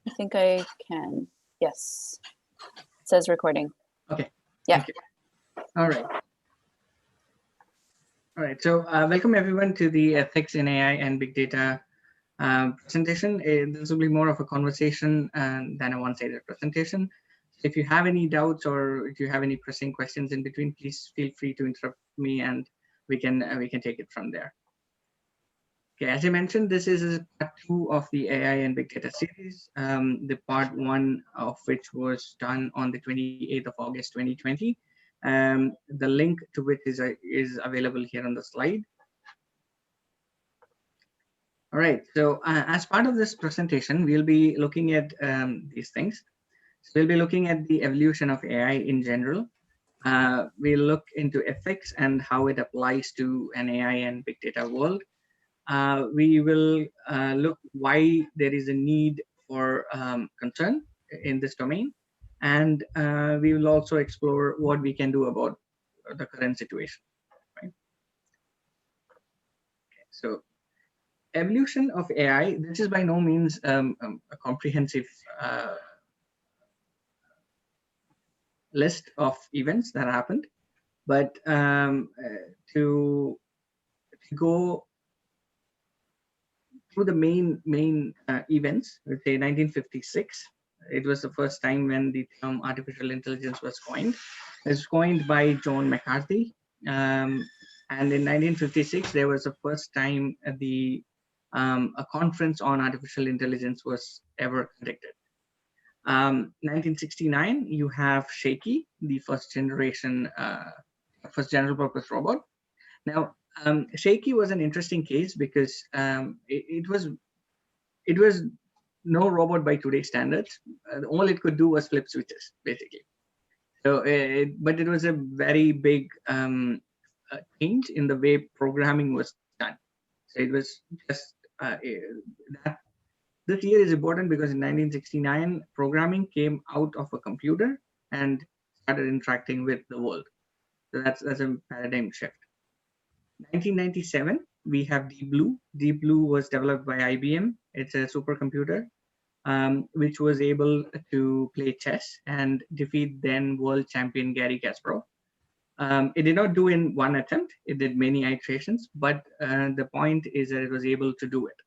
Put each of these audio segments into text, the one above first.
I think I can. Yes. It says recording. Okay. Yeah. Thank you. All right. All right. So welcome everyone to the Ethics in AI and Big Data presentation. This will be more of a conversation than a one-sided presentation. So if you have any doubts or if you have any pressing questions in between, please feel free to interrupt me and we can take it from there. Okay, as I mentioned, this is part 2 of the AI and Big Data series, the part 1 of which was done on the 28th of August 2020. The link to which is available here on the slide. All right, so as part of this presentation, we'll be looking at these things. So we'll be looking at the evolution of AI in general. We'll look into ethics and how it applies to an AI and big data world. We will look why there is a need for concern in this domain. And we will also explore what we can do about the current situation. Right? Okay, so evolution of AI, this is by no means a comprehensive list of events that happened, but to go through the main events, let's say 1956, it was the first time when the term artificial intelligence was coined. It was coined by John McCarthy. And in 1956, there was the first time a conference on artificial intelligence was ever conducted. 1969, you have Shaky, the first general purpose robot. Now, Shaky was an interesting case because it was no robot by today's standards. All it could do was flip switches, basically. So, but it was a very big change in the way programming was done. So it was just that. This year is important because in 1969, programming came out of a computer and started interacting with the world. So that's a paradigm shift. 1997, we have Deep Blue. Deep Blue was developed by IBM. It's a supercomputer which was able to play chess and defeat then world champion Garry Kasparov. It did not do in one attempt. It did many iterations, but the point is that it was able to do it.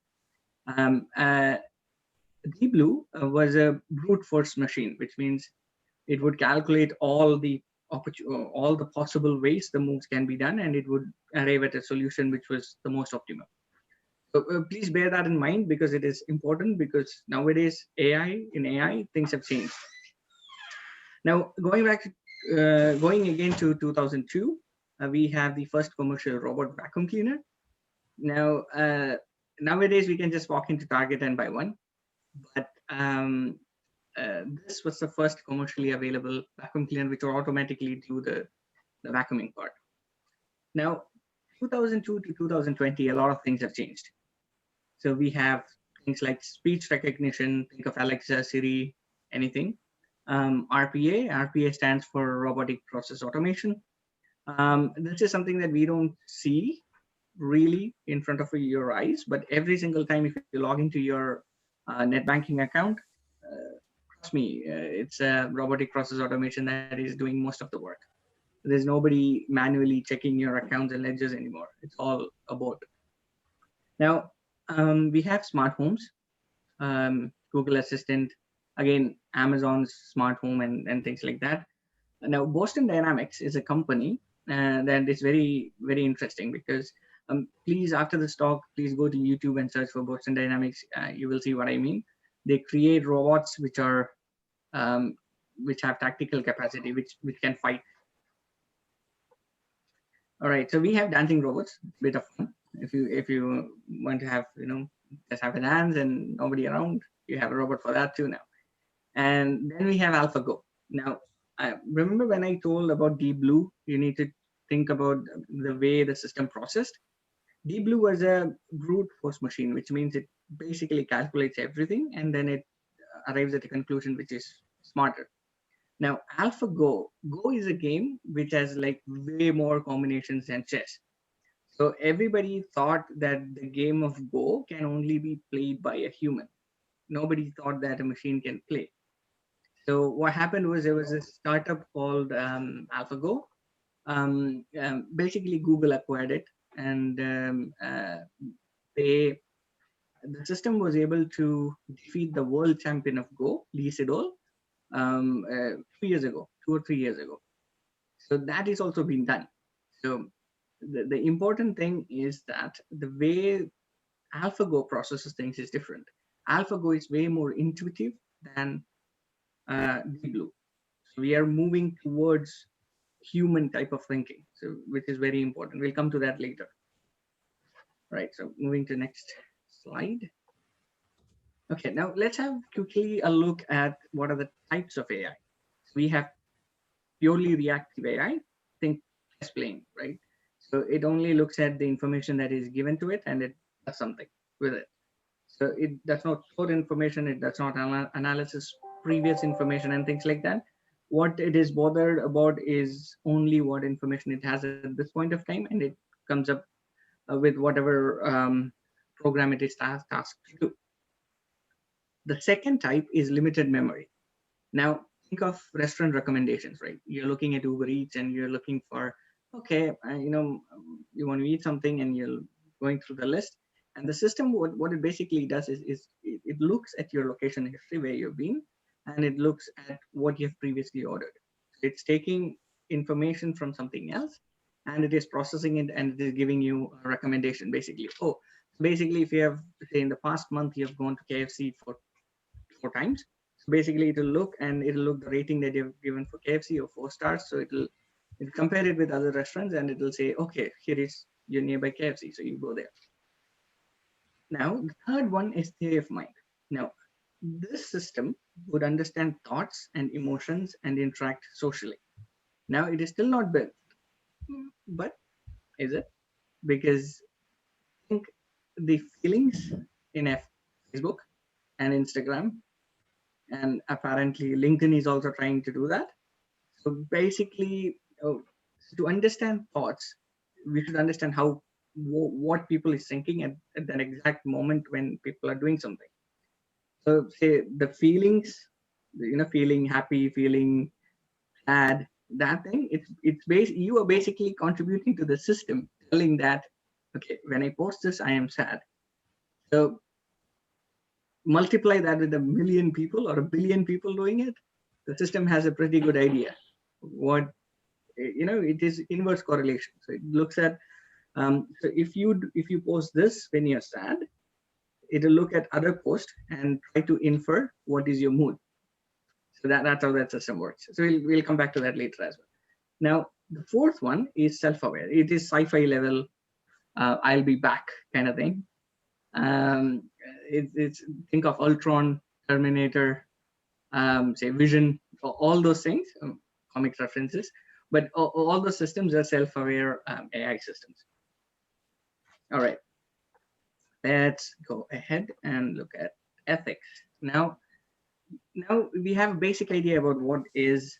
Deep Blue was a brute force machine, which means it would calculate all the possible ways the moves can be done, and it would arrive at a solution which was the most optimal. So please bear that in mind because it is important, because nowadays in AI things have changed. Now going again to 2002, we have the first commercial robot vacuum cleaner. Now nowadays we can just walk into Target and buy one, but this was the first commercially available vacuum cleaner which will automatically do the vacuuming part. Now, 2002 to 2020, a lot of things have changed. So we have things like speech recognition, think of Alexa, Siri, anything. RPA stands for Robotic Process Automation. This is something that we don't see really in front of your eyes, but every single time if you log into your net banking account, trust me, it's a robotic process automation that is doing most of the work. There's nobody manually checking your accounts and ledgers anymore. It's all a bot. Now, we have smart homes, Google Assistant, again, Amazon's smart home and things like that. Now, Boston Dynamics is a company that is very, very interesting because please, after this talk, please go to YouTube and search for Boston Dynamics. You will see what I mean. They create robots which have tactical capacity, which can fight. All right, so we have dancing robots. It's a bit of fun. If you want to have just have a dance and nobody around, you have a robot for that too now. And then we have AlphaGo. Now, remember when I told about Deep Blue, you need to think about the way the system processed. Deep Blue was a brute force machine, which means it basically calculates everything and then it arrives at a conclusion which is smarter. Now, AlphaGo is a game which has like way more combinations than chess. So everybody thought that the game of Go can only be played by a human. nobody thought that a machine can play. So what happened was there was a startup called AlphaGo. Basically, Google acquired it, and the system was able to defeat the world champion of Go, Lee Sedol, 2 years ago, 2 or 3 years ago. So that is also been done. So the important thing is that the way AlphaGo processes things is different. AlphaGo is way more intuitive than Deep Blue. So we are moving towards human type of thinking, so which is very important. We'll come to that later. Right. So moving to next slide. Okay, now let's have quickly a look at what are the types of AI. So we have purely reactive AI, think test playing, right? So it only looks at the information that is given to it and it does something with it. So it does not store information, it does not analysis previous information and things like that. What it is bothered about is only what information it has at this point of time, and it comes up with whatever program it is tasked to do. The second type is limited memory. Now, think of restaurant recommendations, right? You're looking at Uber Eats and you're looking for, okay, you want to eat something and you're going through the list. And the system, what it basically does is it looks at your location history where you've been, and it looks at what you've previously ordered. So it's taking information from something else and it is processing it and it is giving you a recommendation basically. Oh, basically, if you have, say, in the past month, you've gone to KFC for 4 times. So basically, it'll look the rating that you've given for KFC or 4 stars. So it'll compare it with other restaurants and it'll say, okay, here is your nearby KFC. So you go there. Now, the third one is theory of mind. Now, this system would understand thoughts and emotions and interact socially. Now, it is still not built, but is it? Because I think the feelings in Facebook and Instagram, and apparently LinkedIn is also trying to do that. So basically, to understand thoughts, we should understand what people is thinking at that exact moment when people are doing something. So say the feelings, feeling happy, feeling sad, that thing, you are basically contributing to the system, telling that, okay, when I post this, I am sad. So multiply that with 1 million people or 1 billion people doing it, the system has a pretty good idea what, it is inverse correlation. So it looks at, so if you post this when you're sad, it'll look at other posts and try to infer what is your mood. So that's how that system works. So we'll come back to that later as well. Now, the fourth one is self-aware. It is sci-fi level, I'll be back kind of thing. It's think of Ultron, Terminator, say Vision, all those things, comic references, but all the systems are self-aware AI systems. All right, let's go ahead and look at ethics. Now we have a basic idea about what is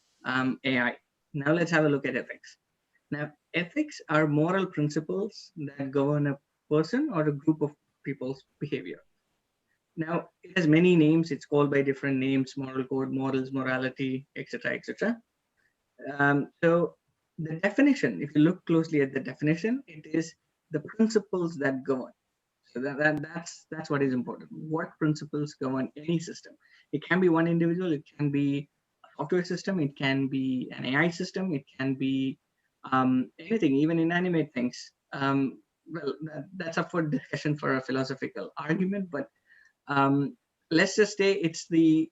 AI. Now let's have a look at ethics. Now, ethics are moral principles that govern a person or a group of people's behavior. Now, it has many names. It's called by different names: moral code, morals, morality, etc., etc. So the definition, if you look closely at the definition, it is the principles that govern. So that's what is important. What principles govern any system? It can be one individual, it can be a software system, it can be an AI system, it can be anything, even inanimate things. Well, that's up for discussion for a philosophical argument, but let's just say it's the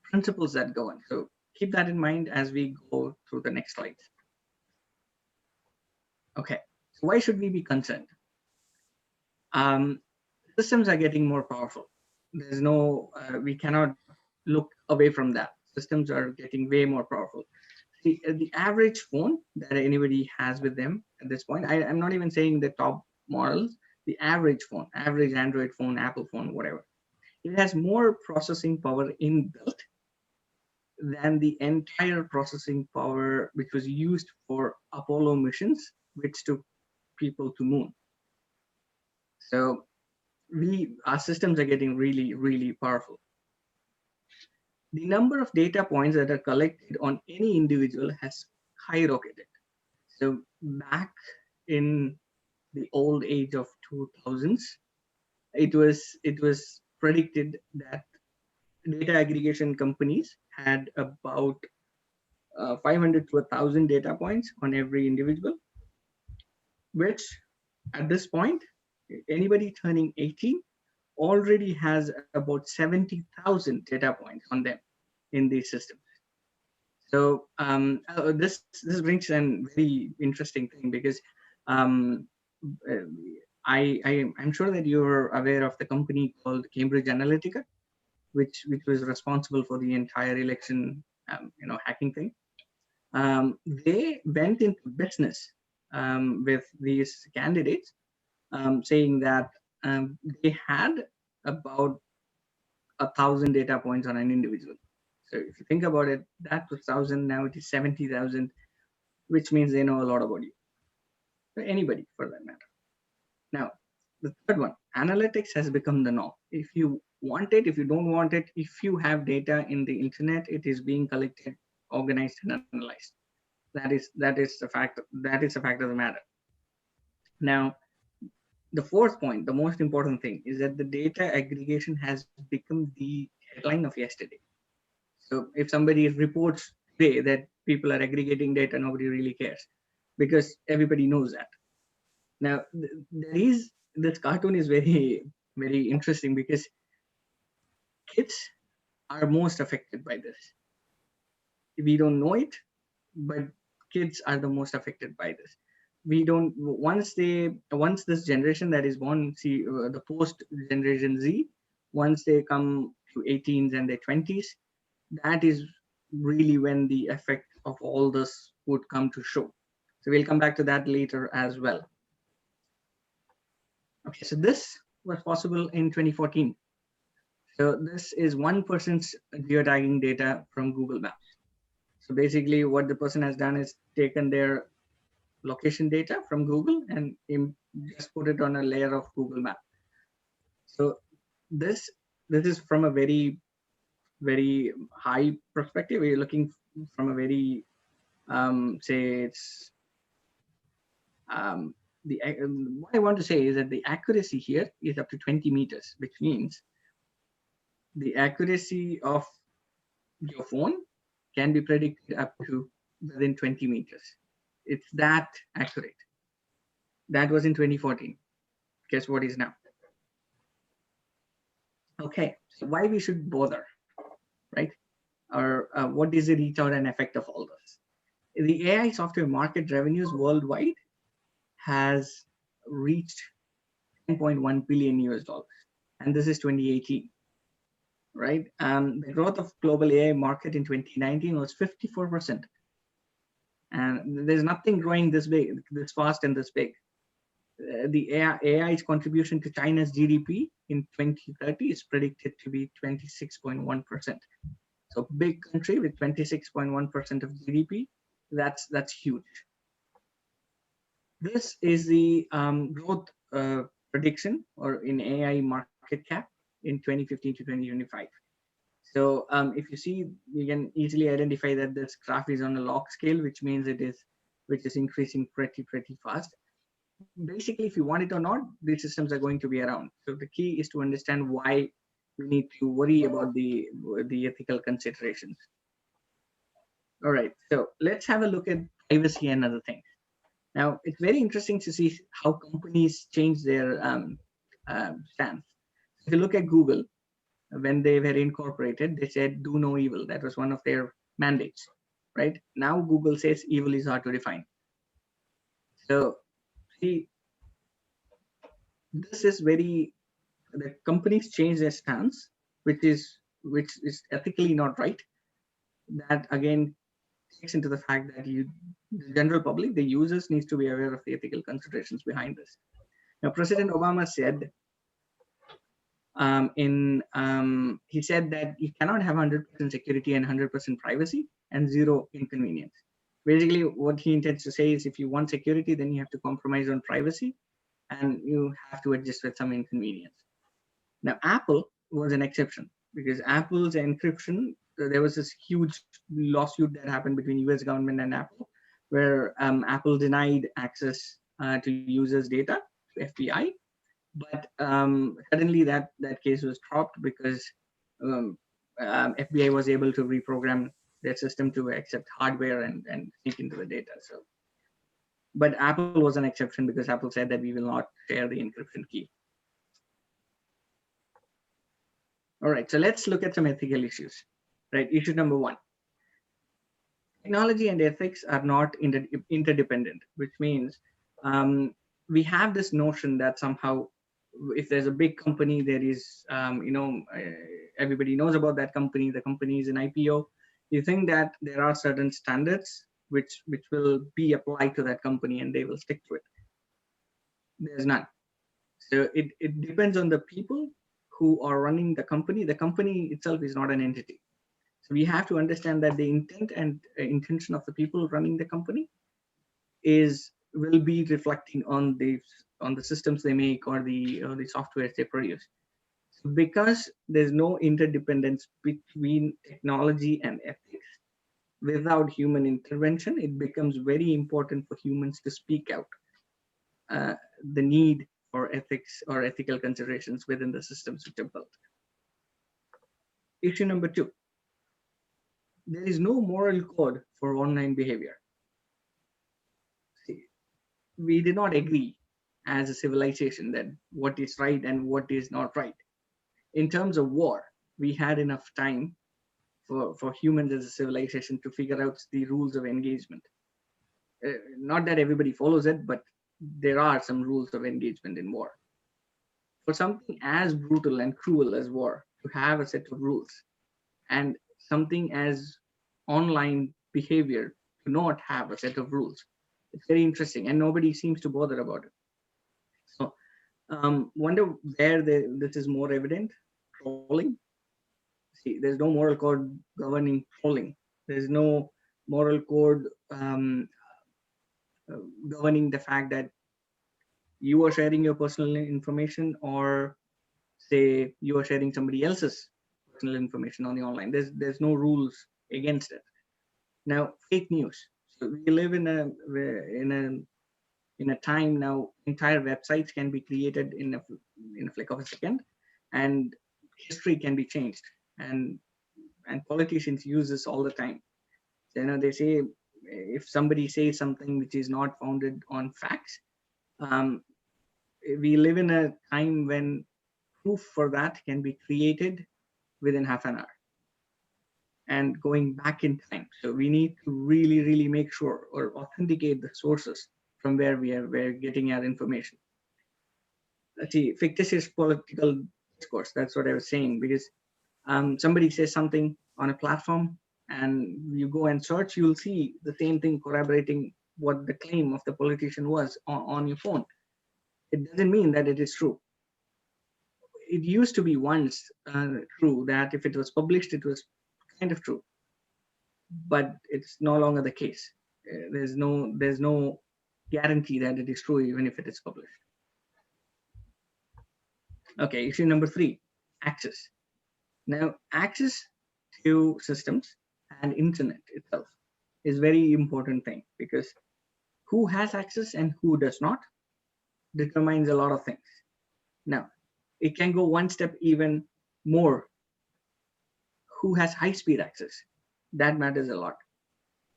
principles that govern. So keep that in mind as we go through the next slides. Okay, so why should we be concerned? Systems are getting more powerful. There's no, we cannot look away from that. Systems are getting way more powerful. The average phone that anybody has with them at this point, I'm not even saying the top models, the average phone, average Android phone, Apple phone, whatever, it has more processing power inbuilt than the entire processing power which was used for Apollo missions, which took people to moon. So our systems are getting really, really powerful. The number of data points that are collected on any individual has skyrocketed. So back in the old age of 2000s, it was predicted that data aggregation companies had about 500 to 1,000 data points on every individual, which at this point, anybody turning 18 already has about 70,000 data points on them in these systems. So this brings a very interesting thing, because um, uh, I'm sure that you're aware of the company called Cambridge Analytica, which was responsible for the entire election hacking thing. They went into business with these candidates, saying that they had about 1,000 data points on an individual. So if you think about it, that was 1,000, now it is 70,000, which means they know a lot about you, or anybody for that matter. Now, the third one, analytics has become the norm. If you want it, if you don't want it, if you have data in the internet, it is being collected, organized, and analyzed. That is the fact. That is the fact of the matter. Now, the fourth point, the most important thing, is that the data aggregation has become the headline of yesterday. So if somebody reports today that people are aggregating data, nobody really cares, because everybody knows that. Now, this cartoon is very, very interesting, because kids are most affected by this. We don't know it, but kids are the most affected by this. We don't, once this generation that is born, see the post generation Z, once they come to 18s and their 20s, that is really when the effect of all this would come to show. So we'll come back to that later as well. Okay, so this was possible in 2014. So this is one person's geotagging data from Google Maps. So basically what the person has done is taken their location data from Google and just put it on a layer of Google Map. So this is from a very, very high perspective. We're looking from a very, say it's, what I want to say is that the accuracy here is up to 20 meters, which means the accuracy of your phone can be predicted up to within 20 meters. It's that accurate. That was in 2014. Guess what is now? Okay, so why we should bother, right? Or what is the reach out and effect of all this? The AI software market revenues worldwide has reached 10.1 billion US dollars, and this is 2018, right? The growth of global AI market in 2019 was 54%, and there's nothing growing this big, this fast, and this big. The AI's contribution to China's GDP in 2030 is predicted to be 26.1%. So big country with 26.1% of GDP, that's huge. This is the growth prediction, or in AI market cap in 2015 to 2025. So if you see, you can easily identify that this graph is on a log scale, which means which is increasing pretty fast. Basically, if you want it or not, these systems are going to be around. So the key is to understand why we need to worry about the ethical considerations. All right, so let's have a look at privacy and other things. Now, it's very interesting to see how companies change their stance. If you look at Google, when they were incorporated, they said, do no evil. That was one of their mandates, right? Now Google says evil is hard to define. So see, this is very, the companies change their stance, which is ethically not right. That again takes into the fact that the general public, the users, needs to be aware of the ethical considerations behind this. Now, President Obama said he said that you cannot have 100% security and 100% privacy and zero inconvenience. Basically, what he intends to say is if you want security, then you have to compromise on privacy and you have to adjust with some inconvenience. Now, Apple was an exception because Apple's encryption, there was this huge lawsuit that happened between US government and Apple, where Apple denied access to users' data to FBI. But suddenly that case was dropped because FBI was able to reprogram their system to accept hardware and sneak into the data. So, but Apple was an exception because Apple said that we will not share the encryption key. All right, so let's look at some ethical issues. Right, issue number one. Technology and ethics are not interdependent, which means we have this notion that somehow if there's a big company, there is, everybody knows about that company, the company is an IPO. You think that there are certain standards which will be applied to that company and they will stick to it. There's none. So it depends on the people who are running the company. The company itself is not an entity. So we have to understand that the intent and intention of the people running the company will be reflecting on the systems they make or the software they produce. So because there's no interdependence between technology and ethics, without human intervention, it becomes very important for humans to speak out the need for ethics or ethical considerations within the systems which are built. Issue number two. There is no moral code for online behavior. See, we did not agree as a civilization that what is right and what is not right. In terms of war, we had enough time for humans as a civilization to figure out the rules of engagement. Not that everybody follows it, but there are some rules of engagement in war. For something as brutal and cruel as war, to have a set of rules, and something as online behavior to not have a set of rules, it's very interesting, and nobody seems to bother about it. So, wonder where this is more evident. Trolling. See, there's no moral code governing trolling. There's no moral code governing the fact that you are sharing your personal information, or say you are sharing somebody else's personal information on the online. There's no rules against it. Now, fake news. So we live in a time now. Entire websites can be created in a flick of a second, and history can be changed. And politicians use this all the time. So, they say if somebody says something which is not founded on facts, we live in a time when proof for that can be created within half an hour and going back in time. So we need to really, really make sure or authenticate the sources from where we're getting our information. Let's see, fictitious political discourse. That's what I was saying, because somebody says something on a platform and you go and search, you'll see the same thing corroborating what the claim of the politician was on your phone. It doesn't mean that it is true. It used to be once true that if it was published, it was kind of true, but it's no longer the case. There's no guarantee that it is true even if it is published. Okay, issue number three, access. Now, access to systems and internet itself is very important thing, because who has access and who does not determines a lot of things. Now, it can go one step even more. Who has high-speed access? That matters a lot,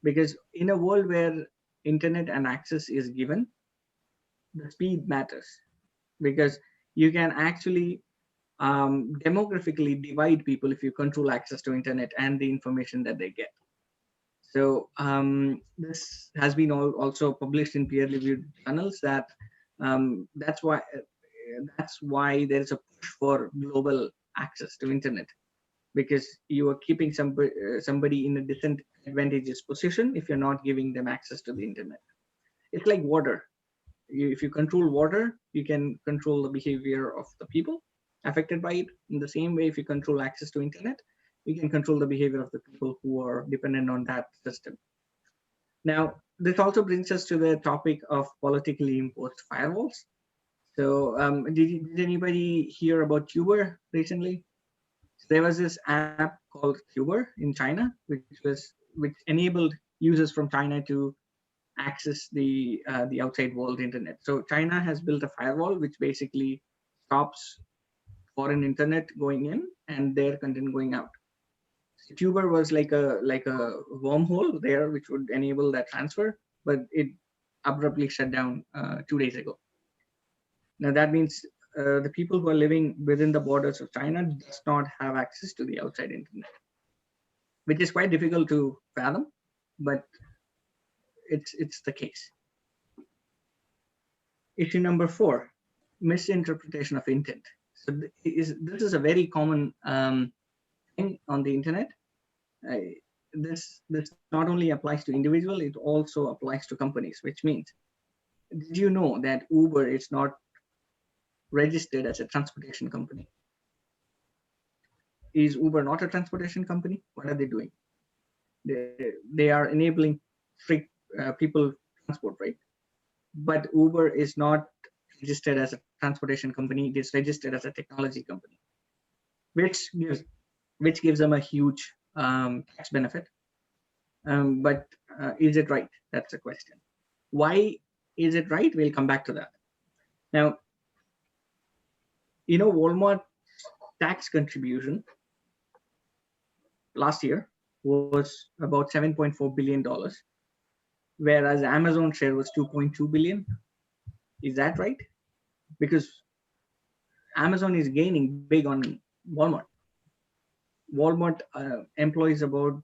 because in a world where internet and access is given, the speed matters, because you can actually demographically divide people if you control access to internet and the information that they get. So this has been also published in peer-reviewed journals that that's why there is a push for global access to internet, because you are keeping somebody in a disadvantageous position if you're not giving them access to the internet. It's like water. If you control water, you can control the behavior of the people affected by it. In the same way, if you control access to internet, you can control the behavior of the people who are dependent on that system. Now, this also brings us to the topic of politically imposed firewalls. So did anybody hear about Uber recently? There was this app called Uber in China, which enabled users from China to access the outside world internet. So China has built a firewall which basically stops foreign internet going in and their content going out. So Uber was like a wormhole there which would enable that transfer, but it abruptly shut down 2 days ago. Now that means the people who are living within the borders of China does not have access to the outside internet, which is quite difficult to fathom, but it's the case. Issue number 4, misinterpretation of intent. So this is a very common thing on the internet. This not only applies to individual, it also applies to companies, which means, did you know that Uber is not registered as a transportation company? Is Uber not a transportation company? What are they doing? They are enabling free people transport, right? But Uber is not registered as a transportation company. It is registered as a technology company, which gives them a huge tax benefit. But is it right? That's the question. Why is it right? We'll come back to that. Now, Walmart tax contribution last year was about $7.4 billion, whereas Amazon share was 2.2 billion. Is that right? Because Amazon is gaining big on Walmart. Walmart employs about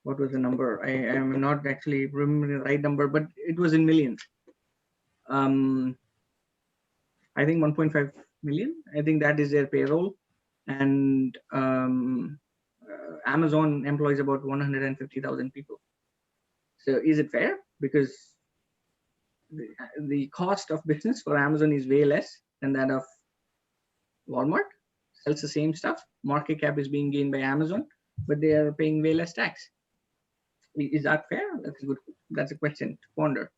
what was the number? I am not actually remembering the right number, but it was in millions. I think 1.5 million. I think that is their payroll, and Amazon employs about 150,000 people. So is it fair? Because the cost of business for Amazon is way less than that of Walmart. Sells the same stuff. Market cap is being gained by Amazon, but they are paying way less tax. Is that fair? That's a question to ponder.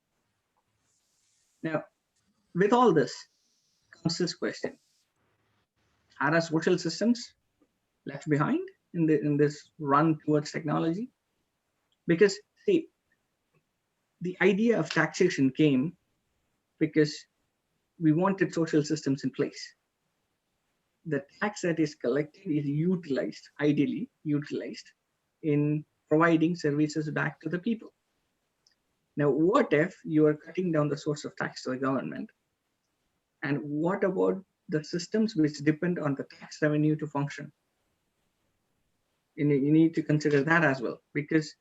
Now, with all this comes this question: are our social systems left behind in this run towards technology? Because see, the idea of taxation came because we wanted social systems in place. The tax that is collected is utilized, ideally utilized, in providing services back to the people. Now, what if you are cutting down the source of tax to the government? And what about the systems which depend on the tax revenue to function? You need to consider that as well, because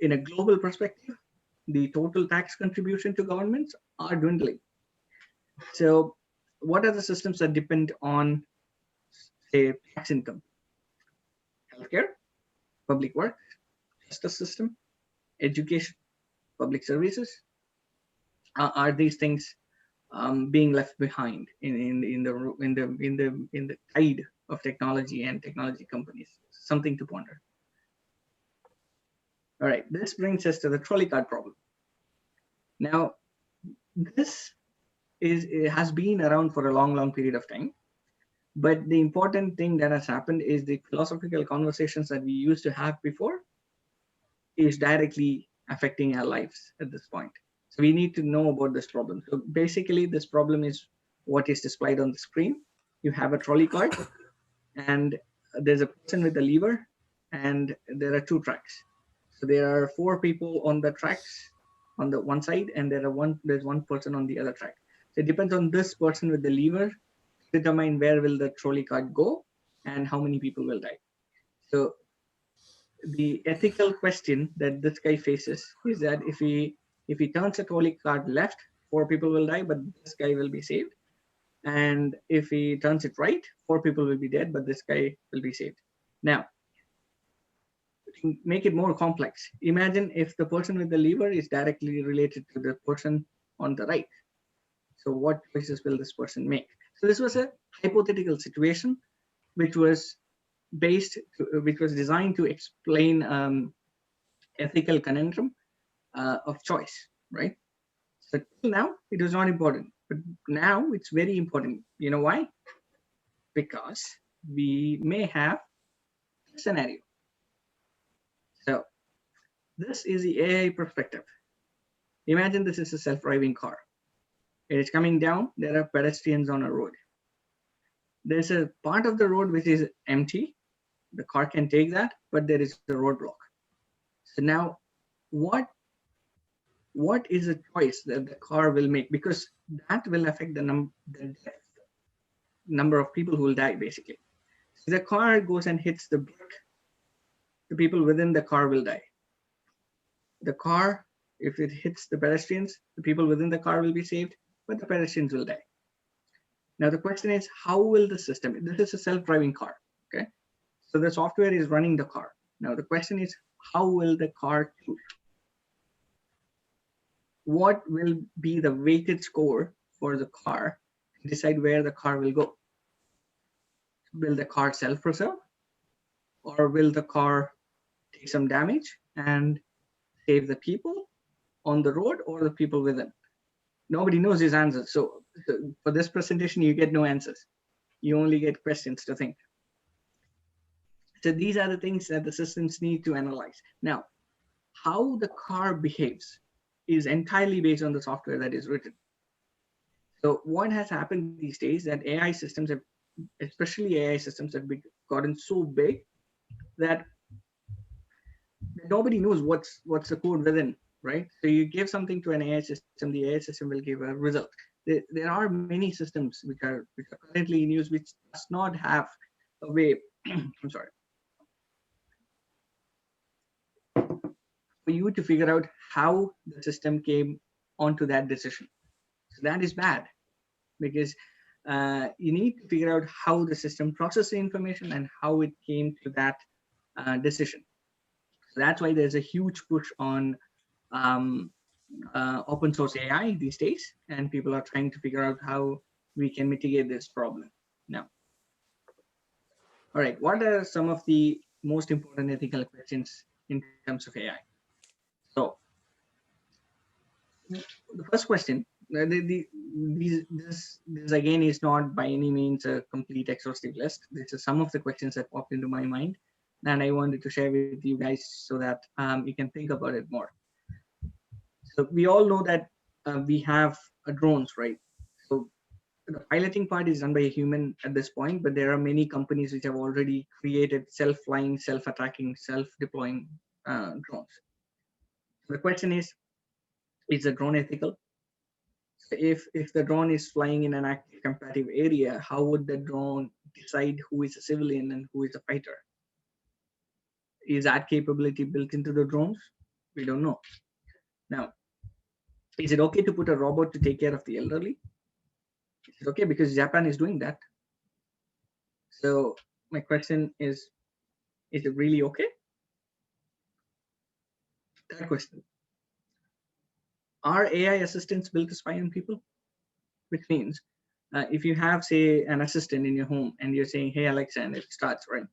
in a global perspective, the total tax contribution to governments are dwindling. So what are the systems that depend on, say, tax income? Healthcare, public works, justice system, education, public services. Are these things being left behind in the tide of technology and technology companies? Something to ponder. All right, this brings us to the trolley card problem. Now, this has been around for a long period of time, but the important thing that has happened is the philosophical conversations that we used to have before is directly affecting our lives at this point. So we need to know about this problem. So basically, this problem is what is displayed on the screen. You have a trolley card, and there's a person with a lever, and there are 2 tracks. So there are 4 people on the tracks on the one side, and there's one person on the other track. So it depends on this person with the lever to determine where will the trolley card go and how many people will die. So the ethical question that this guy faces is that if he turns the trolley card left, 4 people will die, but this guy will be saved. And if he turns it right, 4 people will be dead, but this guy will be saved. Now, to make it more complex, imagine if the person with the lever is directly related to the person on the right. So what choices will this person make? So this was a hypothetical situation, which was designed to explain ethical conundrum of choice, right? So till now, it was not important, but now it's very important. You know why? Because we may have a scenario. So this is the AI perspective. Imagine this is a self-driving car. It is coming down. There are pedestrians on a road. There's a part of the road which is empty. The car can take that, but there is a roadblock. So now, what is a choice that the car will make? Because that will affect the number of people who will die, basically. So the car goes and hits the brick. The people within the car will die. The car, if it hits the pedestrians, the people within the car will be saved, but the pedestrians will die. Now the question is, how will the system, this is a self-driving car, okay? So the software is running the car. Now the question is, how will the car choose? What will be the weighted score for the car to decide where the car will go? Will the car self-preserve, or will the car take some damage and save the people on the road or the people within? Nobody knows these answers. So for this presentation, you get no answers. You only get questions to think. So these are the things that the systems need to analyze. Now, how the car behaves is entirely based on the software that is written. So what has happened these days that AI systems have, especially AI systems, have gotten so big that nobody knows what's the code within, right? So you give something to an AI system, the AI system will give a result. There are many systems which are currently in use which does not have a way. I'm sorry. For you to figure out how the system came onto that decision. So that is bad, because you need to figure out how the system processed the information and how it came to that decision. So that's why there's a huge push on open source AI these days, and people are trying to figure out how we can mitigate this problem. Now, all right, what are some of the most important ethical questions in terms of AI? So the first question, this again is not by any means a complete exhaustive list. This is some of the questions that popped into my mind, and I wanted to share with you guys so that you can think about it more. So we all know that we have drones, right? So the piloting part is done by a human at this point, but there are many companies which have already created self-flying, self-attacking, self-deploying drones. So the question is the drone ethical? So if the drone is flying in an active competitive area, how would the drone decide who is a civilian and who is a fighter? Is that capability built into the drones? We don't know. Now, is it okay to put a robot to take care of the elderly? Is it okay? Because Japan is doing that. So my question is it really okay? Third question. Are AI assistants built to spy on people? Which means if you have, say, an assistant in your home and you're saying, hey, Alexa, and it starts, right?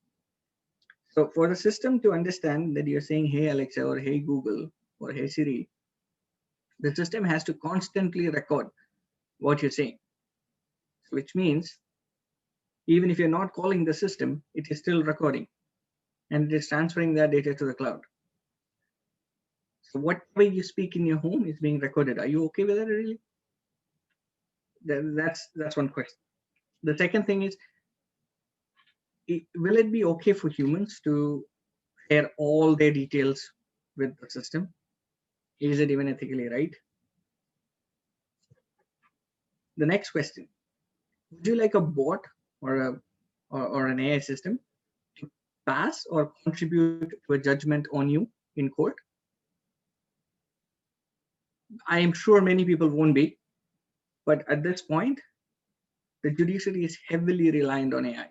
So for the system to understand that you're saying, hey, Alexa, or hey, Google, or hey, Siri, the system has to constantly record what you're saying, which means even if you're not calling the system, it is still recording and it is transferring that data to the cloud. So whatever you speak in your home is being recorded. Are you okay with that, really? That's one question. The second thing is, will it be okay for humans to share all their details with the system? Is it even ethically right? The next question, would you like a bot or an AI system to pass or contribute to a judgment on you in court? I am sure many people won't be, but at this point, the judiciary is heavily reliant on AI.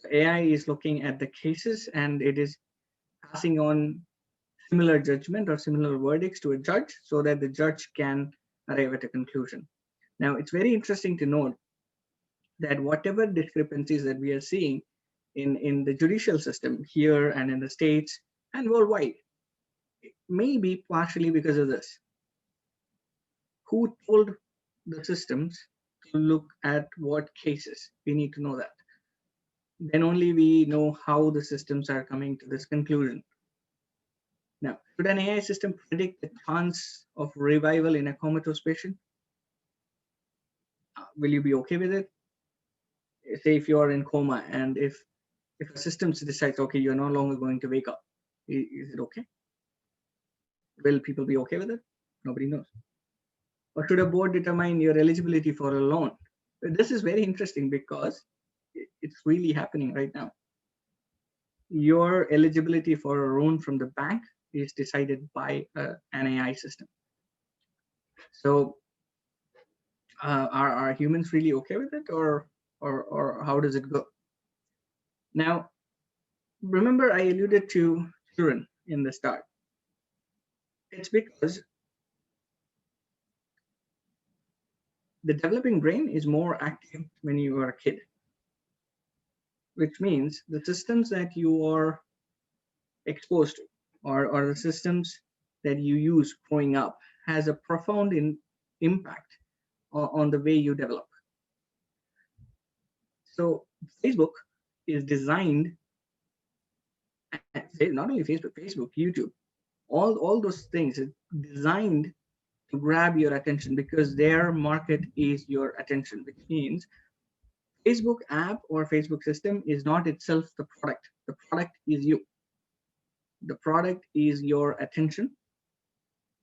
So AI is looking at the cases and it is passing on similar judgment or similar verdicts to a judge so that the judge can arrive at a conclusion. Now, it's very interesting to note that whatever discrepancies that we are seeing in the judicial system here and in the States and worldwide, it may be partially because of this. Who told the systems to look at what cases? We need to know that. Then only we know how the systems are coming to this conclusion. Now, should an AI system predict the chance of revival in a comatose patient? Will you be okay with it? Say if you are in coma and if a system decides, okay, you're no longer going to wake up, is it okay? Will people be okay with it? Nobody knows. Or should a board determine your eligibility for a loan? This is very interesting because it's really happening right now. Your eligibility for a loan from the bank is decided by an AI system. So are humans really okay with it, or how does it go? Now, remember I alluded to children in the start. It's because the developing brain is more active when you are a kid, which means the systems that you are exposed to or the systems that you use growing up has a profound impact on the way you develop. So Facebook is designed, not only Facebook, YouTube, all those things is designed to grab your attention because their market is your attention, which means Facebook app or Facebook system is not itself the product. The product is you. The product is your attention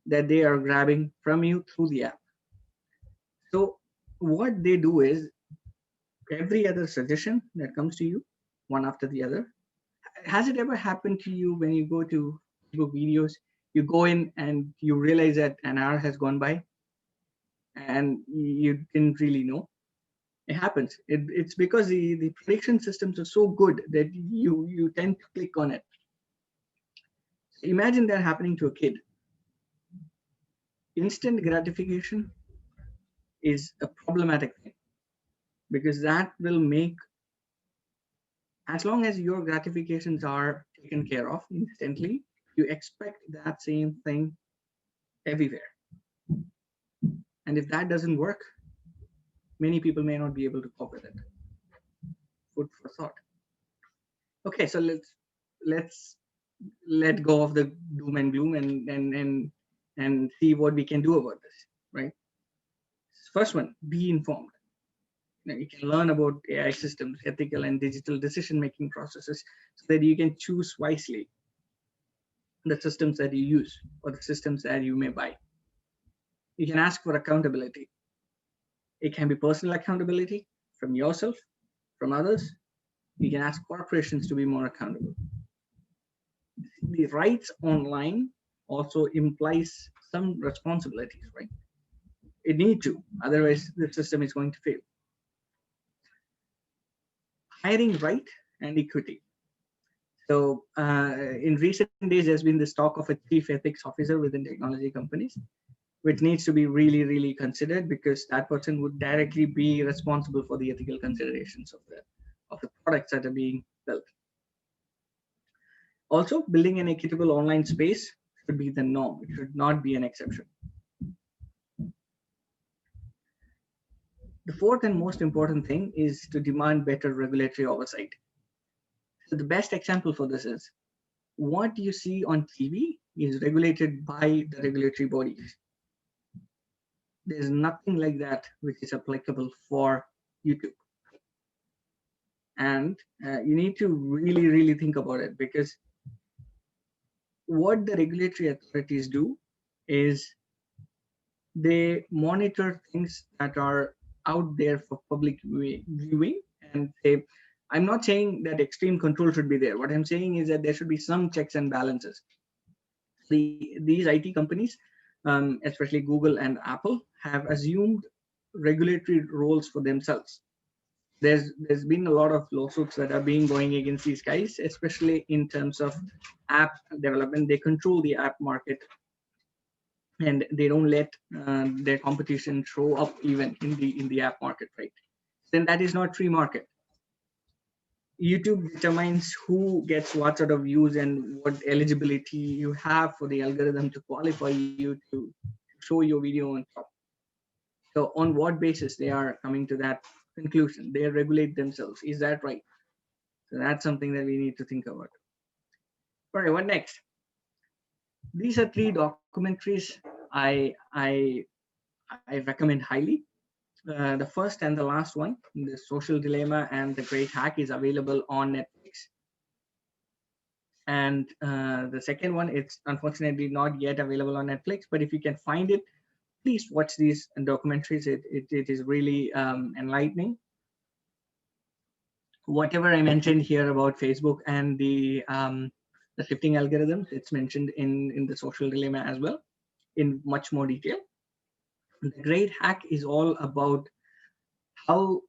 that they are grabbing from you through the app. So what they do is every other suggestion that comes to you, one after the other. Has it ever happened to you when you go to Facebook videos, you go in and you realize that an hour has gone by and you didn't really know? It happens. It's because the prediction systems are so good that you tend to click on it. Imagine that happening to a kid. Instant gratification is a problematic thing because that will make, as long as your gratifications are taken care of instantly, you expect that same thing everywhere. And if that doesn't work, many people may not be able to cope with it. Food for thought. Okay, so let's let go of the doom and gloom and see what we can do about this, right? First one, be informed. You can learn about AI systems, ethical and digital decision-making processes so that you can choose wisely the systems that you use or the systems that you may buy. You can ask for accountability. It can be personal accountability from yourself, from others. You can ask corporations to be more accountable. The rights online also implies some responsibilities, right? It needs to, otherwise the system is going to fail. Hiring right and equity. So in recent days, there's been this talk of a chief ethics officer within technology companies, which needs to be really, really considered because that person would directly be responsible for the ethical considerations of the products that are being built. Also, building an equitable online space should be the norm. It should not be an exception. The fourth and most important thing is to demand better regulatory oversight. So the best example for this is what you see on TV is regulated by the regulatory bodies. There's nothing like that which is applicable for YouTube. And you need to really, really think about it because what the regulatory authorities do is they monitor things that are out there for public viewing and say, I'm not saying that extreme control should be there. What I'm saying is that there should be some checks and balances. These IT companies, especially Google and Apple, have assumed regulatory roles for themselves. There's been a lot of lawsuits that are being going against these guys, especially in terms of app development. They control the app market and they don't let their competition show up even in the app market, right? Then that is not free market. YouTube determines who gets what sort of views and what eligibility you have for the algorithm to qualify you to show your video on top. So on what basis they are coming to that conclusion? They regulate themselves. Is that right? So that's something that we need to think about. All right, what next? These are 3 documentaries I recommend highly. The first and the last one, The Social Dilemma and The Great Hack, is available on Netflix. And the second one, it's unfortunately not yet available on Netflix, but if you can find it, please watch these documentaries. It is really enlightening. Whatever I mentioned here about Facebook and the shifting algorithms, it's mentioned in The Social Dilemma as well, in much more detail. The Great Hack is all about how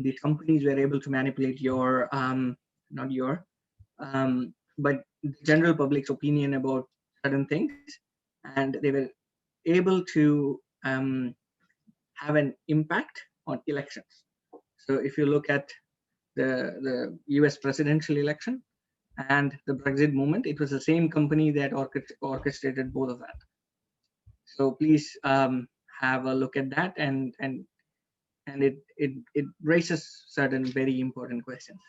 these companies were able to manipulate your, not your, but the general public's opinion about certain things, and they were able to have an impact on elections. So if you look at the US presidential election and the Brexit movement, it was the same company that orchestrated both of that. So please have a look at that, and it raises certain very important questions.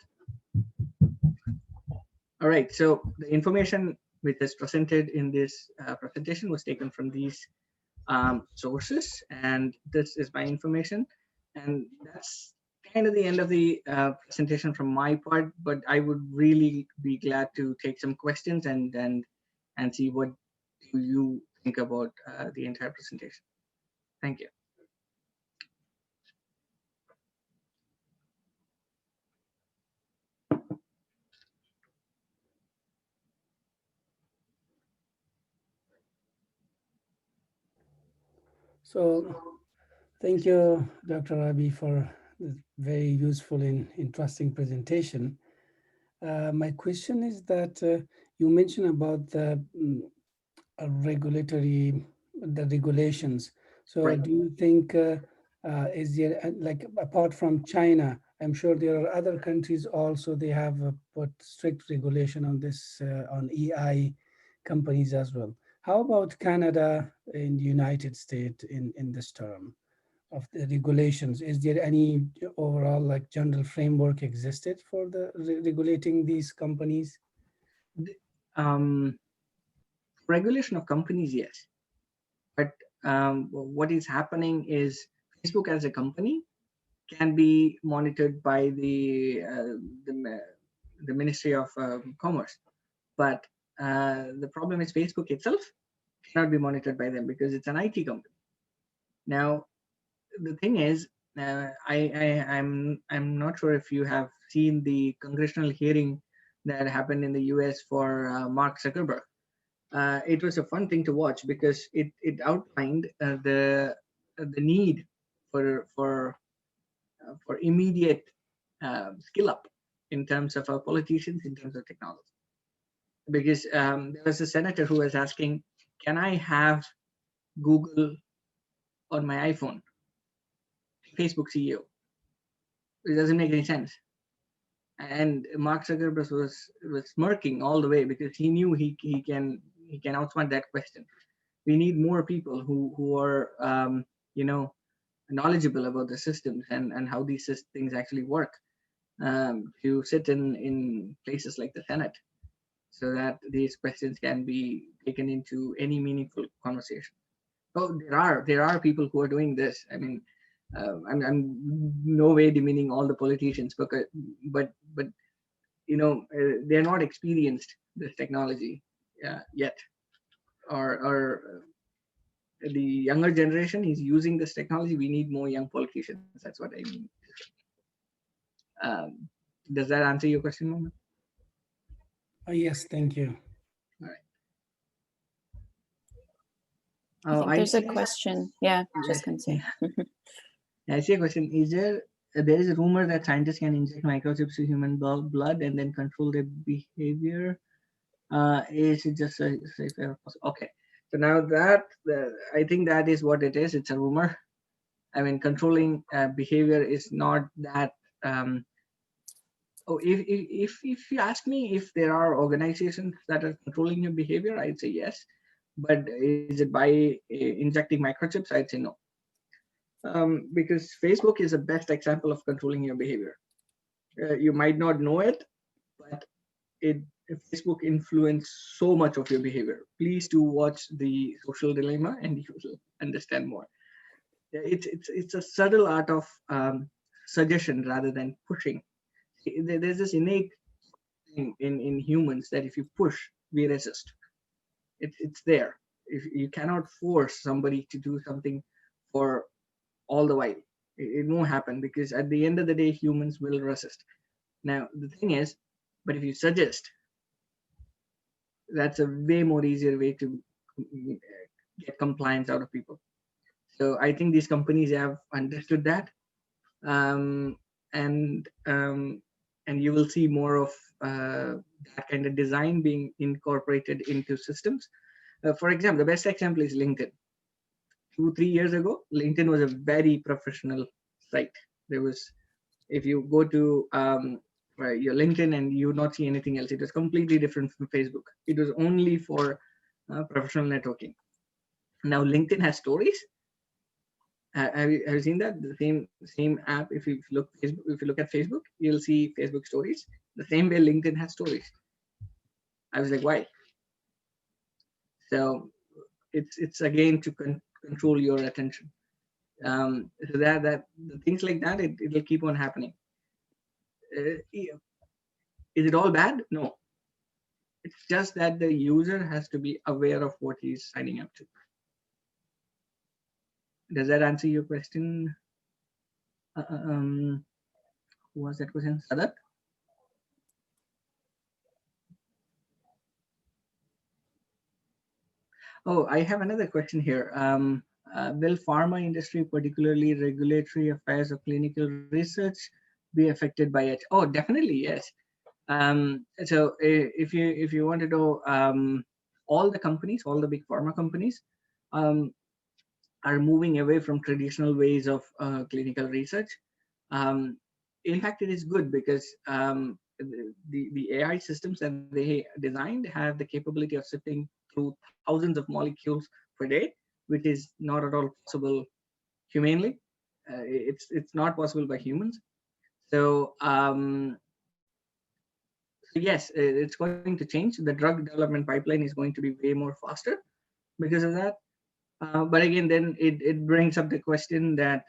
All right, so the information which is presented in this presentation was taken from these sources, and this is my information, and that's kind of the end of the presentation from my part, but I would really be glad to take some questions and see what do you think about the entire presentation. Thank you. So thank you, Dr. Rabi, for this very useful and interesting presentation. My question is that you mentioned about the regulations. So Right. do you think, is there, like apart from China, I'm sure there are other countries also, they have put strict regulation on this, on AI companies as well. How about Canada and the United States in this term of the regulations? Is there any overall like general framework existed for the regulating these companies? Regulation of companies, yes, but what is happening is Facebook as a company can be monitored by the Ministry of Commerce, but the problem is Facebook itself cannot be monitored by them because it's an IT company. Now, the thing is, I'm not sure if you have seen the congressional hearing that happened in the US for Mark Zuckerberg. It was a fun thing to watch because it outlined the need for immediate skill up in terms of our politicians, in terms of technology. Because there was a senator who was asking, can I have Google on my iPhone? Facebook CEO. It doesn't make any sense. And Mark Zuckerberg was smirking all the way because he knew he can outsmart that question. We need more people who are knowledgeable about the systems and how these things actually work, to sit in places like the Senate, so that these questions can be taken into any meaningful conversation. Oh, there are people who are doing this. I mean, I'm no way demeaning all the politicians, but they're not experienced this technology yet, or the younger generation is using this technology. We need more young politicians. That's what I mean. Does that answer your question, Mohammed? Yes, thank you. All right. I think there's a question. Yeah, just gonna say. I see a question. There is a rumor that scientists can inject microchips to human blood and then control their behavior. Is it just okay? So now that I think that is what it is. It's a rumor. I mean, controlling behavior is not that. If you ask me if there are organizations that are controlling your behavior, I'd say yes. But is it by injecting microchips? I'd say no. because Facebook is the best example of controlling your behavior. You might not know it, but Facebook influenced so much of your behavior. Please do watch The Social Dilemma, and you will understand more. It's a subtle art of suggestion rather than pushing. There's this innate thing in humans that if you push, we resist. It's there. If you cannot force somebody to do something for all the while, it won't happen, because at the end of the day, humans will resist. Now the thing is, but if you suggest, that's a way more easier way to get compliance out of people. So I think these companies have understood that, um, and you will see more of that kind of design being incorporated into systems. For example, the best example is LinkedIn. 2-3 years ago, LinkedIn was a very professional site. There was, if you go to your LinkedIn and you not see anything else, it was completely different from Facebook. It was only for professional networking. Now LinkedIn has stories. Have you seen that? The same app. If you look Facebook, if you look at Facebook, you'll see Facebook stories. The same way LinkedIn has stories. I was like, why? So it's again to control your attention. So that the things like that, it'll keep on happening. Is it all bad? No. It's just that the user has to be aware of what he's signing up to. Does that answer your question? Who was that question? Sadak? Oh, I have another question here. Will pharma industry, particularly regulatory affairs or clinical research, be affected by it? Oh, definitely, yes. So if you want to know, all the companies, all the big pharma companies, are moving away from traditional ways of clinical research. In fact, it is good because the AI systems that they designed have the capability of sifting through thousands of molecules per day, which is not at all possible humanly. It's not possible by humans. So yes, it's going to change. The drug development pipeline is going to be way more faster because of that. But again, then it brings up the question that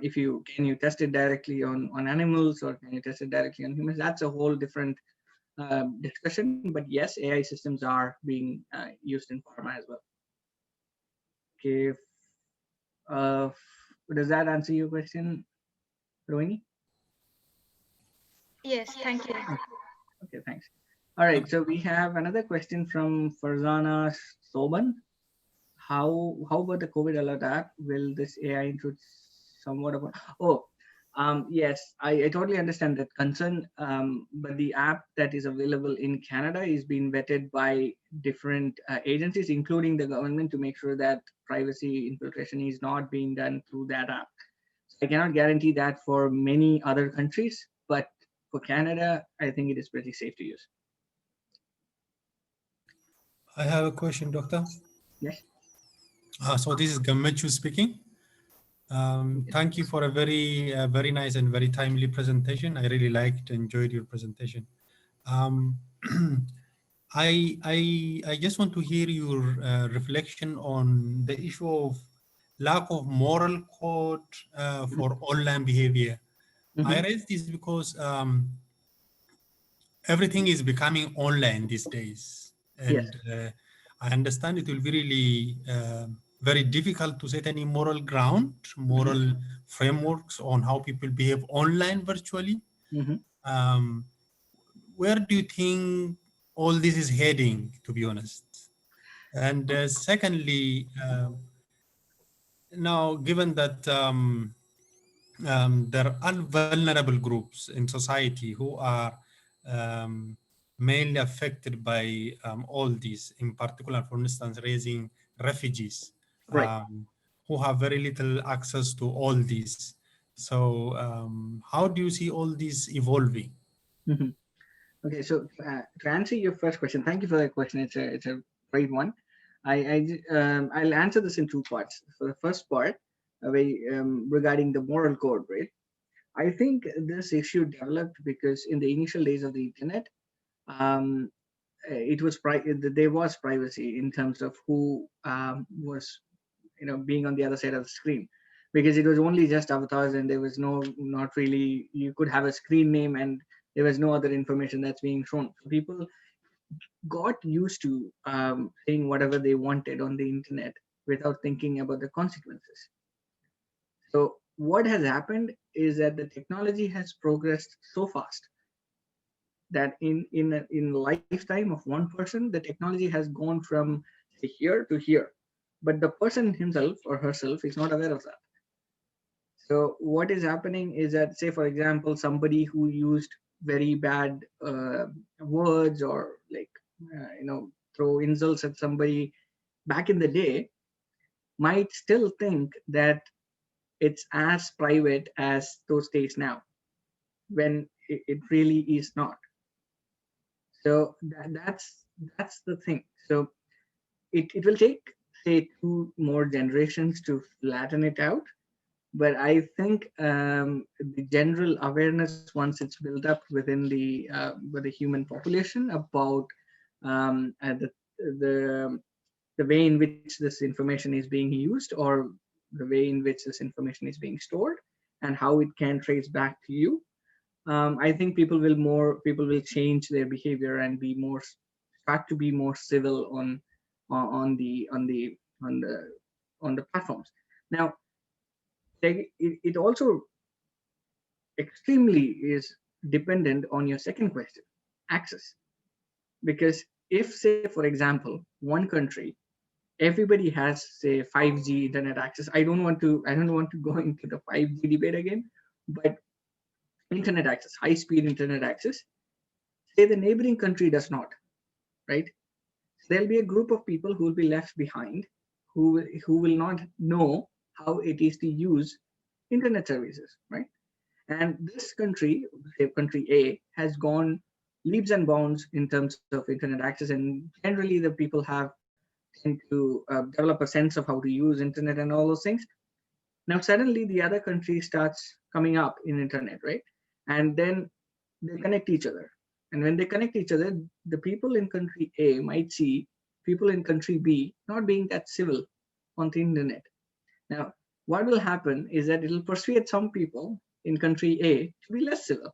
if can you test it directly on animals, or can you test it directly on humans? That's a whole different discussion. But yes, AI systems are being used in pharma as well. Okay, does that answer your question, Rohini? Yes, thank you. Okay, thanks. All right, so we have another question from Farzana Soban. How about the COVID alert app? Will this AI include somewhat of a, yes, I totally understand that concern, but the app that is available in Canada is being vetted by different agencies, including the government, to make sure that privacy infiltration is not being done through that app. So I cannot guarantee that for many other countries, but for Canada, I think it is pretty safe to use. I have a question, Doctor. Yes. So this is Gamechu speaking. Thank you for a very nice and very timely presentation. I really liked, enjoyed your presentation. I just want to hear your reflection on the issue of lack of moral code for online behavior. I raise this because everything is becoming online these days, and I understand it will be really very difficult to set any moral ground, moral frameworks on how people behave online virtually. Where do you think all this is heading, to be honest? And secondly, now given that there are vulnerable groups in society who are mainly affected by all these, in particular, for instance, raising refugees, who have very little access to all these. So how do you see all this evolving? Okay, so to answer your first question, thank you for that question. It's a great one. I'll answer this in two parts. For the first part, regarding the moral code, right? I think this issue developed because in the initial days of the internet, it was there was privacy in terms of who was being on the other side of the screen, because it was only just avatars and there was not really, you could have a screen name and there was no other information that's being shown. So people got used to saying whatever they wanted on the internet without thinking about the consequences. So what has happened is that the technology has progressed so fast that in lifetime of one person, the technology has gone from say, here to here, but the person himself or herself is not aware of that. So what is happening is that, say for example, somebody who used very bad words or like throw insults at somebody back in the day might still think that it's as private as those days now, when it really is not. So that's the thing. So it will take say 2 more generations to flatten it out, but I think the general awareness, once it's built up within the with the human population about the way in which this information is being used, or the way in which this information is being stored, and how it can trace back to you, I think people will change their behavior and start to be more civil on the platforms. Now, it also extremely is dependent on your second question, access. Because if, say for example, one country, everybody has say 5G internet access. I don't want to go into the 5G debate again, but internet access, high speed internet access, say the neighboring country does not, right? So there'll be a group of people who will be left behind, who will not know how it is to use internet services, right? And this country, say country A, has gone leaps and bounds in terms of internet access, and generally the people tend to develop a sense of how to use internet and all those things. Now suddenly the other country starts coming up in internet, right? And then they connect each other. And when they connect each other, the people in country A might see people in country B not being that civil on the internet. Now, what will happen is that it will persuade some people in country A to be less civil.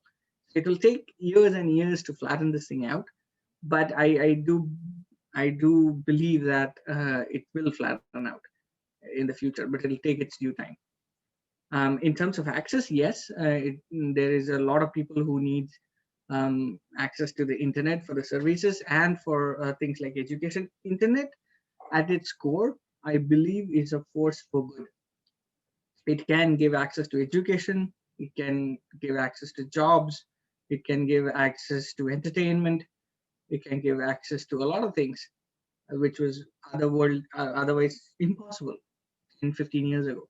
It will take years and years to flatten this thing out, but I do believe that it will flatten out in the future, but it'll take its due time. In terms of access, yes, there is a lot of people who need access to the internet for the services and for things like education. Internet at its core, I believe, is a force for good. It can give access to education, it can give access to jobs, it can give access to entertainment, it can give access to a lot of things, which was otherwise impossible 10, 15 years ago.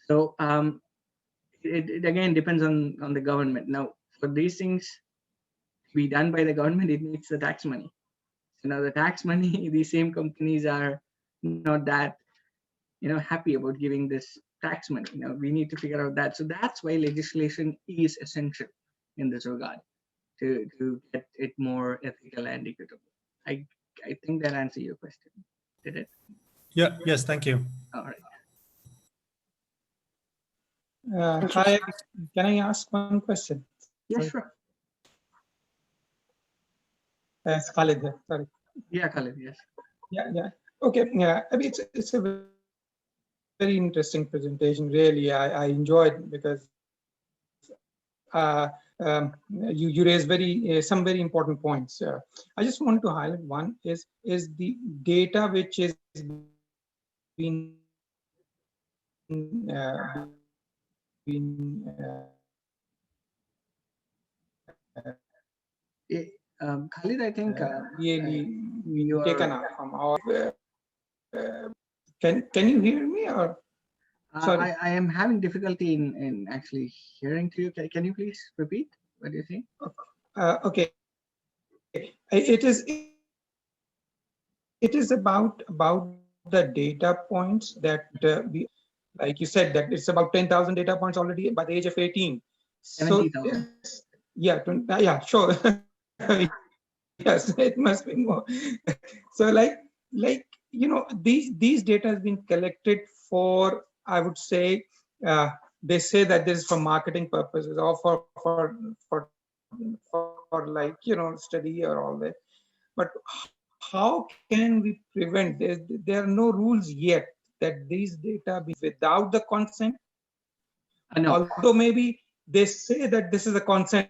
So it again depends on the government. Now, for these things to be done by the government, it needs the tax money. So now the tax money, these same companies are not that happy about giving this tax money. We need to figure out that. So that's why legislation is essential in this regard, to get it more ethical and equitable. I think that answered your question. Did it? Yeah. Yes. Thank you. All right. Hi, can I ask one question? Yeah, Sorry. sure. It's Khalid here. Sorry. Yeah, Khalid. Yes. Yeah. Okay. Yeah. I mean, it's a very interesting presentation. Really, I enjoyed, because you raised some very important points. I just want to highlight one is the data which is being Khalid, I think really you taken are. out from our. Can you hear me, or? Sorry. I am having difficulty in actually hearing to you. Can you please repeat what you think? Okay. It is about the data points that like you said, that it's about 10,000 data points already by the age of 18. So 70,000. yeah, yeah, sure. Yes, it must be more. So like these data has been collected for, I would say, they say that this is for marketing purposes or for like study or all that. But how can we prevent this? There are no rules yet that these data be without the consent. No. Although maybe they say that this is a consent.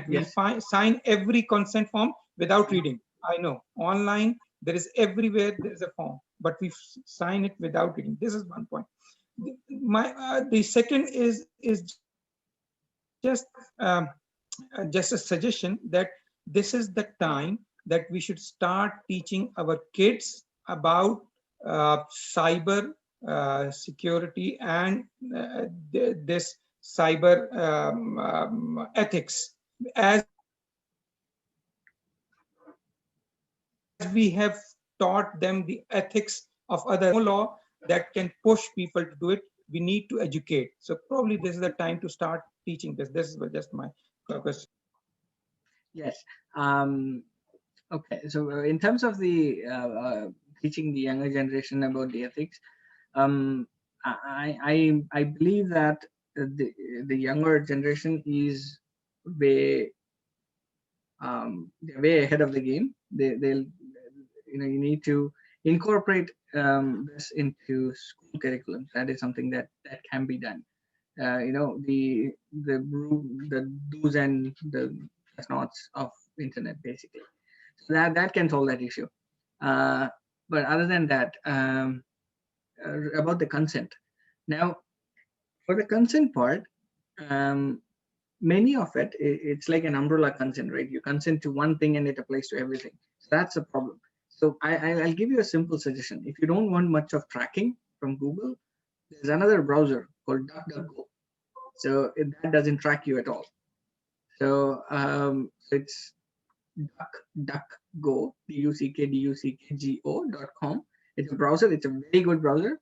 We Yes. sign every consent form without reading. I know online there is everywhere there is a form, but we sign it without reading. This is one point. The second is just just a suggestion that this is the time that we should start teaching our kids about cyber security and this cyber ethics, as we have taught them the ethics of other law that can push people to do it. We need to educate. So probably this is the time to start teaching this. This is just my question. Yes. Okay. So in terms of the teaching the younger generation about the ethics, I believe that the younger generation is way they're way ahead of the game. They'll you need to incorporate this into school curriculum. That is something that can be done. The do's and the nots of internet, basically. So that can solve that issue. But other than that, about the consent. Now, for the consent part, many of it's like an umbrella consent, right? You consent to one thing and it applies to everything. So that's a problem. So I'll give you a simple suggestion. If you don't want much of tracking from Google, there's another browser called DuckDuckGo. So that doesn't track you at all. So it's DuckDuckGo, DuckDuckGo.com. It's a browser. It's a very good browser.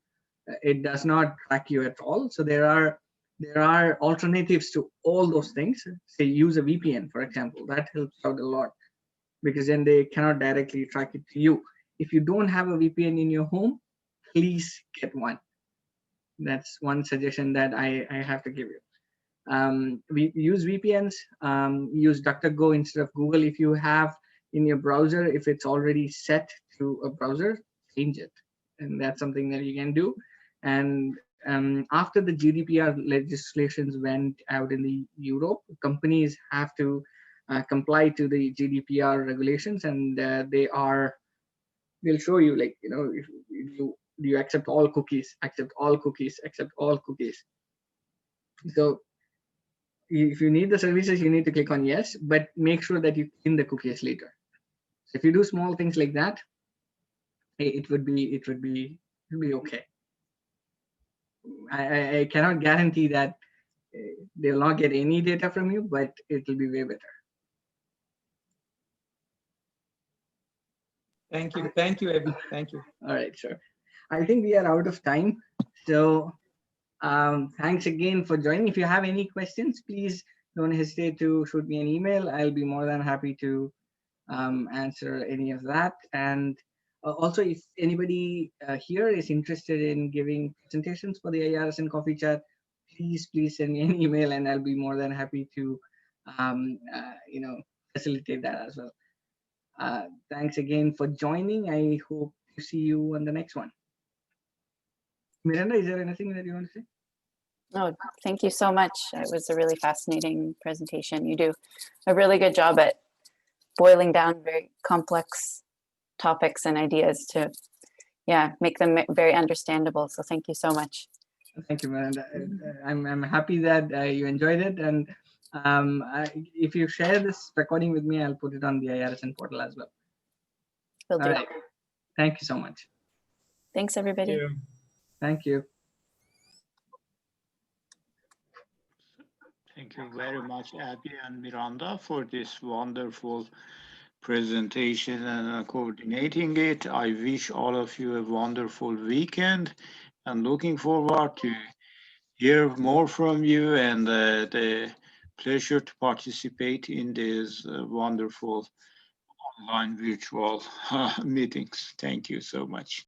It does not track you at all. So there are alternatives to all those things. Say use a VPN, for example. That helps out a lot because then they cannot directly track it to you. If you don't have a VPN in your home, please get one. That's one suggestion that I have to give you. We use VPNs, use DuckDuckGo instead of Google. If you have in your browser, if it's already set to a browser, change it. And that's something that you can do. And after the GDPR legislations went out in the Europe, companies have to comply to the GDPR regulations, and they'll show you, like, if you accept all cookies, accept all cookies, accept all cookies. So if you need the services, you need to click on yes, but make sure that you clean the cookies later. So if you do small things like that, it would be okay. I cannot guarantee that they'll not get any data from you, but it will be way better. Thank you, Abhi. Thank you. All right, sure. I think we are out of time. So thanks again for joining. If you have any questions, please don't hesitate to shoot me an email. I'll be more than happy to answer any of that. And also, if anybody here is interested in giving presentations for the IRSN Coffee Chat, please send me an email, and I'll be more than happy to facilitate that as well. Thanks again for joining. I hope to see you on the next one. Miranda, is there anything that you want to say? Oh, thank you so much. It was a really fascinating presentation. You do a really good job at boiling down very complex topics and ideas to, make them very understandable. So thank you so much. Thank you, Miranda. I'm happy that you enjoyed it. And if you share this recording with me, I'll put it on the IRSN portal as well. Will do. All right. Thank you so much. Thanks, everybody. Thank you. Thank you very much, Abhi and Miranda, for this wonderful presentation and coordinating it. I wish all of you a wonderful weekend. and looking forward to hear more from you, and the pleasure to participate in these wonderful online virtual meetings. Thank you so much.